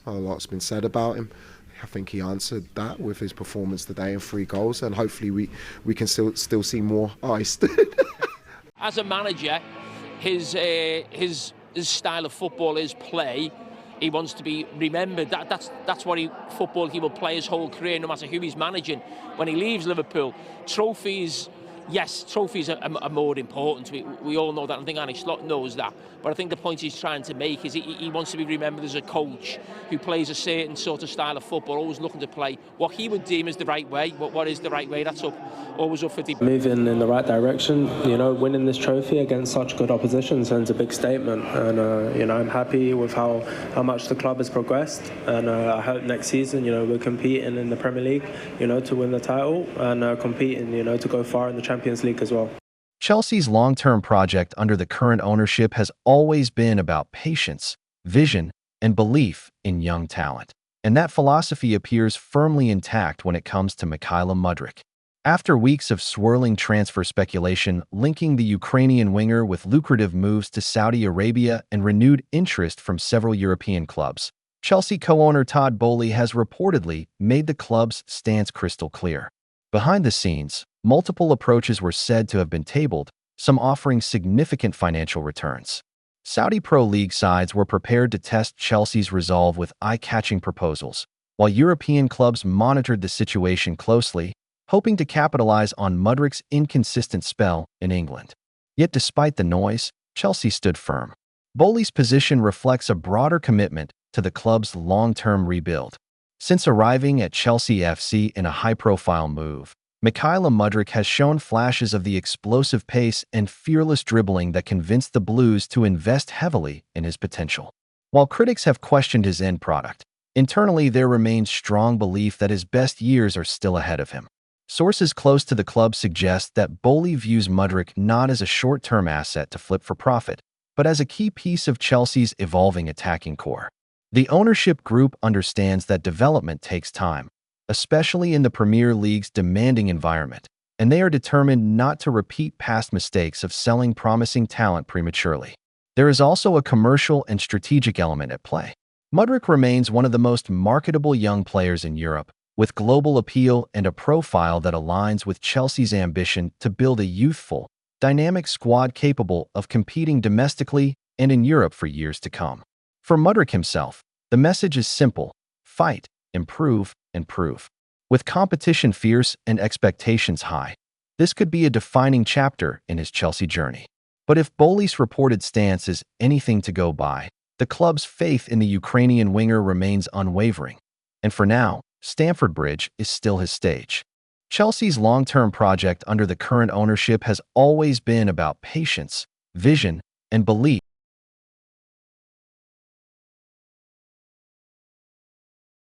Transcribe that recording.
A lot's been said about him. I think he answered that with his performance today and 3 goals, and hopefully we can still see more iced. As a manager, his style of football is play. He wants to be remembered. That's what football he will play his whole career, no matter who he's managing. When he leaves Liverpool, trophies. Yes, trophies are more important. We all know that. I think Arne Slot knows that. But I think the point he's trying to make is he wants to be remembered as a coach who plays a certain sort of style of football, always looking to play what he would deem as the right way. What is the right way? That's always up for debate. Moving in the right direction, winning this trophy against such good opposition sends a big statement. And, I'm happy with how much the club has progressed. And I hope next season, we're competing in the Premier League, to win the title and competing, to go far in the Champions League as well. Chelsea's long-term project under the current ownership has always been about patience, vision, and belief in young talent. And that philosophy appears firmly intact when it comes to Mykhailo Mudryk. After weeks of swirling transfer speculation linking the Ukrainian winger with lucrative moves to Saudi Arabia and renewed interest from several European clubs, Chelsea co-owner Todd Boehly has reportedly made the club's stance crystal clear. Behind the scenes, multiple approaches were said to have been tabled, some offering significant financial returns. Saudi Pro League sides were prepared to test Chelsea's resolve with eye-catching proposals, while European clubs monitored the situation closely, hoping to capitalize on Mudryk's inconsistent spell in England. Yet despite the noise, Chelsea stood firm. Boehly's position reflects a broader commitment to the club's long-term rebuild. Since arriving at Chelsea FC in a high-profile move, Mykhailo Mudryk has shown flashes of the explosive pace and fearless dribbling that convinced the Blues to invest heavily in his potential. While critics have questioned his end product, internally there remains strong belief that his best years are still ahead of him. Sources close to the club suggest that Boehly views Mudryk not as a short-term asset to flip for profit, but as a key piece of Chelsea's evolving attacking core. The ownership group understands that development takes time, especially in the Premier League's demanding environment, and they are determined not to repeat past mistakes of selling promising talent prematurely. There is also a commercial and strategic element at play. Mudryk remains one of the most marketable young players in Europe, with global appeal and a profile that aligns with Chelsea's ambition to build a youthful, dynamic squad capable of competing domestically and in Europe for years to come. For Mudryk himself, the message is simple: fight, improve, and prove. With competition fierce and expectations high, this could be a defining chapter in his Chelsea journey. But if Boehly's reported stance is anything to go by, the club's faith in the Ukrainian winger remains unwavering. And for now, Stamford Bridge is still his stage. Chelsea's long-term project under the current ownership has always been about patience, vision, and belief